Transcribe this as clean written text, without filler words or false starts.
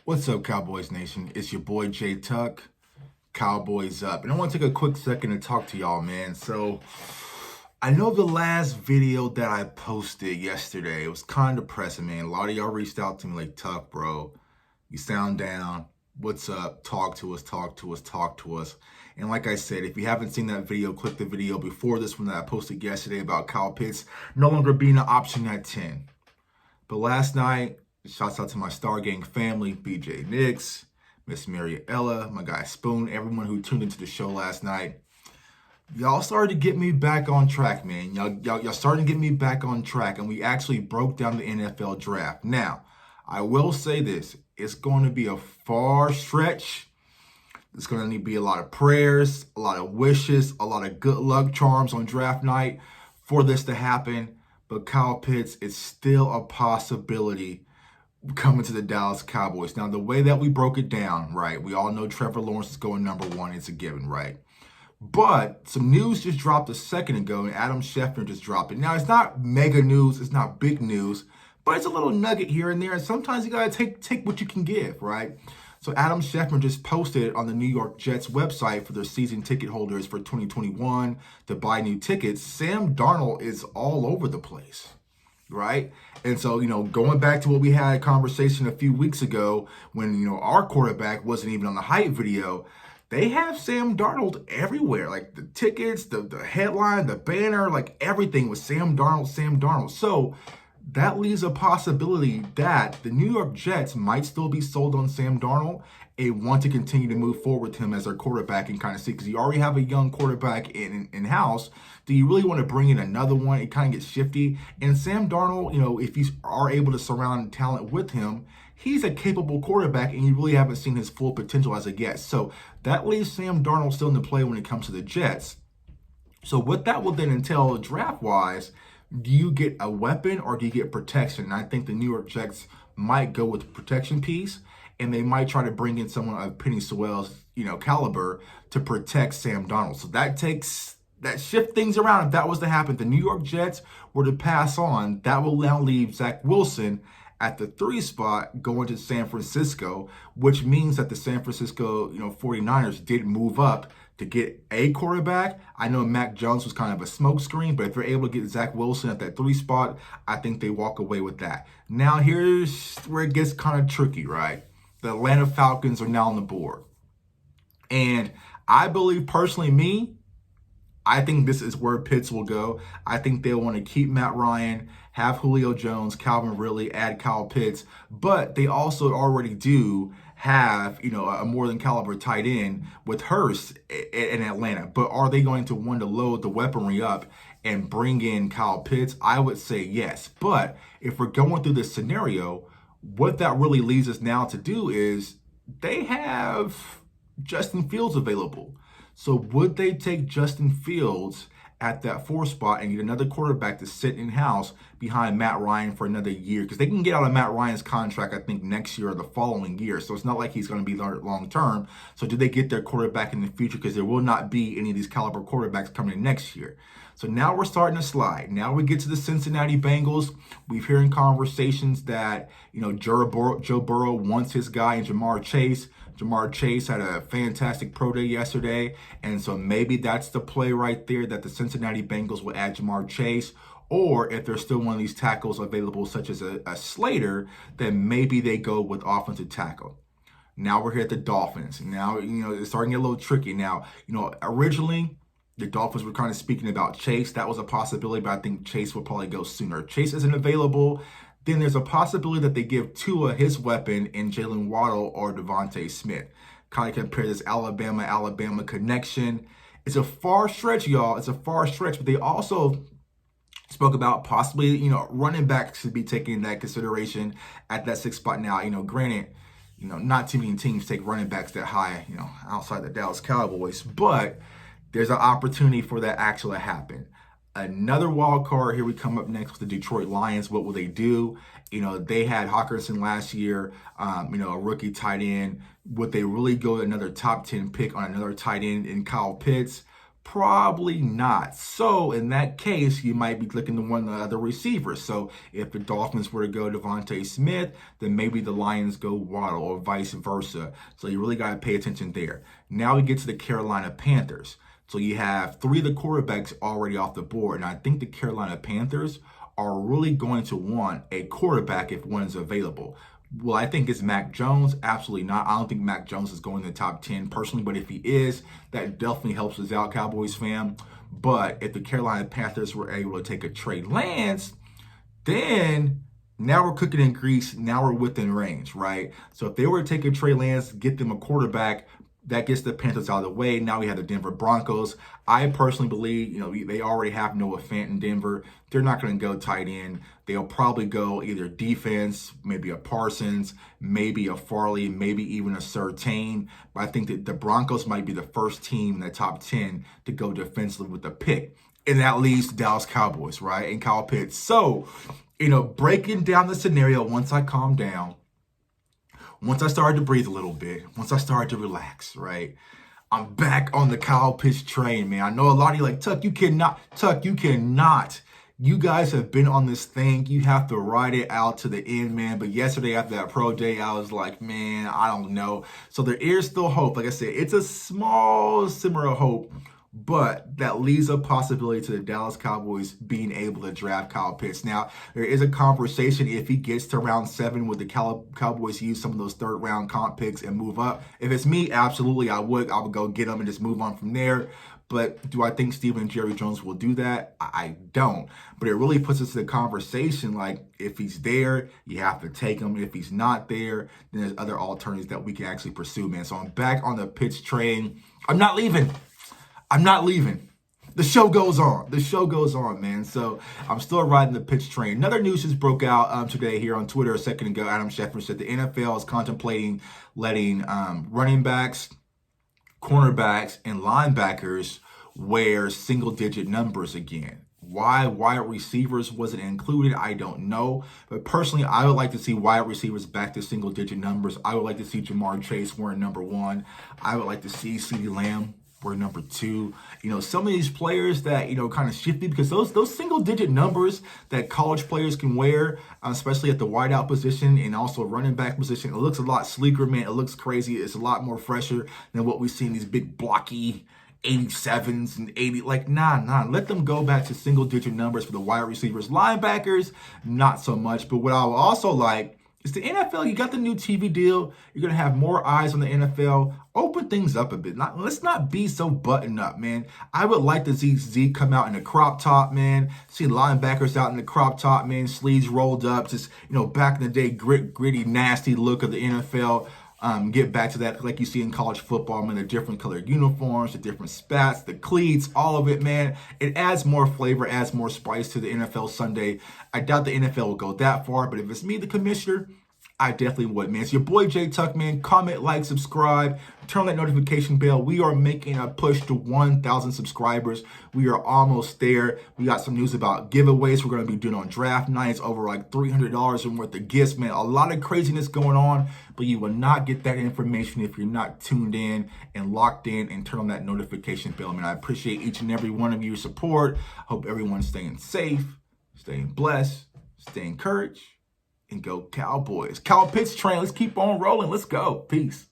What's up, Cowboys Nation? It's your boy Jay Tuck, Cowboys Up. And I want to take a quick second to talk to y'all, man. So, I know the last video that I posted yesterday, it was kind of depressing, man. A lot of y'all reached out to me like, Tuck, bro, you sound down. What's up? Talk to us, talk to us, talk to us. And like I said, if you haven't seen that video, click the video before this one that I posted yesterday about Kyle Pitts no longer being an option at 10. But last night, shouts out to my Star Gang family, BJ Nix, Miss Mariella, my guy Spoon, everyone who tuned into the show last night. Y'all started to get me back on track, man. Y'all started to get me back on track, and we actually broke down the NFL draft. Now, I will say this. It's going to be a far stretch. It's going to need to be a lot of prayers, a lot of wishes, a lot of good luck charms on draft night for this to happen. But Kyle Pitts is still a possibility coming to the Dallas Cowboys. Now, the way that we broke it down, right, we all know Trevor Lawrence is going number one. It's a given, right? But some news just dropped a second ago, and Adam Schefter just dropped it. Now, it's not mega news. It's not big news, but it's a little nugget here and there. And sometimes you got to take what you can give, right? So Adam Schefter just posted on the New York Jets website for their season ticket holders for 2021 to buy new tickets. Sam Darnold is all over the place, right? And so, going back to what we had a conversation a few weeks ago when, our quarterback wasn't even on the hype video, they have Sam Darnold everywhere. Like the tickets, the headline, the banner, like everything was Sam Darnold, Sam Darnold. So that leaves a possibility that the New York Jets might still be sold on Sam Darnold and want to continue to move forward with him as their quarterback and kind of see, because you already have a young quarterback in-house. Do you really want to bring in another one? It kind of gets shifty. And Sam Darnold, if you are able to surround talent with him, he's a capable quarterback, and you really haven't seen his full potential as of yet. So that leaves Sam Darnold still in the play when it comes to the Jets. So what that will then entail draft-wise, do you get a weapon or do you get protection? And I think the New York Jets might go with the protection piece, and they might try to bring in someone of Penny Sewell's, caliber to protect Sam Darnold. So that shift things around. If that was to happen, the New York Jets were to pass on, that will now leave Zach Wilson at the 3 spot going to San Francisco, which means that the San Francisco, 49ers did move up to get a quarterback. I know Mac Jones was kind of a smokescreen, but if they're able to get Zach Wilson at that 3 spot, I think they walk away with that. Now, here's where it gets kind of tricky, right? The Atlanta Falcons are now on the board. And I believe personally, I think this is where Pitts will go. I think they'll want to keep Matt Ryan, have Julio Jones, Calvin Ridley, add Kyle Pitts, but they also already do have, a more than caliber tight end with Hurst in Atlanta. But are they going to want to load the weaponry up and bring in Kyle Pitts? I would say yes. But if we're going through this scenario, what that really leads us now to do is they have Justin Fields available. So would they take Justin Fields at that 4 spot and get another quarterback to sit in-house behind Matt Ryan for another year? Because they can get out of Matt Ryan's contract, I think, next year or the following year. So it's not like he's going to be long-term. So do they get their quarterback in the future? Because there will not be any of these caliber quarterbacks coming in next year. So now we're starting to slide. Now we get to the Cincinnati Bengals. We've hearing conversations that, Joe Burrow wants his guy in Jamar Chase. Jamar Chase had a fantastic pro day yesterday. And so maybe that's the play right there, that the Cincinnati Bengals will add Jamar Chase. Or if there's still one of these tackles available, such as a Slater, then maybe they go with offensive tackle. Now we're here at the Dolphins. Now, it's starting to get a little tricky. Now, originally, the Dolphins were kind of speaking about Chase. That was a possibility, but I think Chase will probably go sooner. Chase isn't available. Then there's a possibility that they give Tua his weapon in Jalen Waddle or Devontae Smith. Kind of compare this Alabama connection. It's a far stretch, y'all. It's a far stretch, but they also spoke about possibly, running backs should be taken into that consideration at that 6 spot now. Granted, not too many teams take running backs that high, outside the Dallas Cowboys, but there's an opportunity for that actually to happen. Another wild card, here we come up next with the Detroit Lions. What will they do? They had Hawkinson last year, a rookie tight end. Would they really go another top 10 pick on another tight end in Kyle Pitts? Probably not. So in that case, you might be looking to one of the other receivers. So if the Dolphins were to go Devontae Smith, then maybe the Lions go Waddle or vice versa. So you really got to pay attention there. Now we get to the Carolina Panthers. So you have 3 of the quarterbacks already off the board. And I think the Carolina Panthers are really going to want a quarterback if one is available. Well, I think it's Mac Jones. Absolutely not. I don't think Mac Jones is going in the top 10 personally, but if he is, that definitely helps us out, Cowboys fan. But if the Carolina Panthers were able to take a Trey Lance, then now we're cooking in grease. Now we're within range, right? So if they were to take a Trey Lance, get them a quarterback, that gets the Panthers out of the way. Now we have the Denver Broncos. I personally believe, they already have Noah Fant in Denver. They're not going to go tight end. They'll probably go either defense, maybe a Parsons, maybe a Farley, maybe even a Surtain. But I think that the Broncos might be the first team in the top 10 to go defensively with the pick. And that leaves the Dallas Cowboys, right? And Kyle Pitts. So, breaking down the scenario once I calm down, once I started to breathe a little bit, once I started to relax, right? I'm back on the Kyle Pitts train, man. I know a lot of you like, Tuck, you cannot. You guys have been on this thing. You have to ride it out to the end, man. But yesterday after that pro day, I was like, man, I don't know. So there is still hope. Like I said, it's a small simmer of hope, but that leaves a possibility to the Dallas Cowboys being able to draft Kyle Pitts. Now, there is a conversation if he gets to round 7, would the Cowboys use some of those 3rd round comp picks and move up? If it's me, absolutely, I would go get them and just move on from there. But do I think Steven and Jerry Jones will do that? I don't. But it really puts us in the conversation, like, if he's there, you have to take him. If he's not there, then there's other alternatives that we can actually pursue, man. So I'm back on the Pitts train. I'm not leaving. The show goes on. Man. So I'm still riding the Pitts train. Another news just broke out today here on Twitter a second ago. Adam Schefter said the NFL is contemplating letting running backs, cornerbacks, and linebackers wear single-digit numbers again. Why wide receivers wasn't included, I don't know. But personally, I would like to see wide receivers back to single-digit numbers. I would like to see Jamar Chase wearing number 1. I would like to see Ceedee Lamb we're number 2. Some of these players that, kind of shifty, because those single digit numbers that college players can wear, especially at the wideout position and also running back position, it looks a lot sleeker, man. It looks crazy. It's a lot more fresher than what we see in these big blocky 87s and 80. Like, nah. Let them go back to single digit numbers for the wide receivers. Linebackers, not so much. But what I would also like, it's the NFL. You got the new TV deal. You're going to have more eyes on the NFL. Open things up a bit. Let's not be so buttoned up, man. I would like to see Zeke come out in a crop top, man. See linebackers out in the crop top, man. Sleeves rolled up. Just, back in the day, gritty, nasty look of the NFL. Get back to that like you see in college football, man. The different colored uniforms, the different spats, the cleats, all of it, man. It adds more flavor, adds more spice to the NFL Sunday. I doubt the NFL will go that far, but if it's me, the commissioner, I definitely would, man. It's your boy J Tuck, man. Comment, like, subscribe, turn on that notification bell. We are making a push to 1,000 subscribers. We are almost there. We got some news about giveaways we're going to be doing on draft nights, over like $300 and worth of gifts, man. A lot of craziness going on, but you will not get that information if you're not tuned in and locked in and turn on that notification bell, man. I appreciate each and every one of your support. Hope everyone's staying safe, staying blessed, staying encouraged. And go Cowboys. Kyle Pitts train. Let's keep on rolling. Let's go. Peace.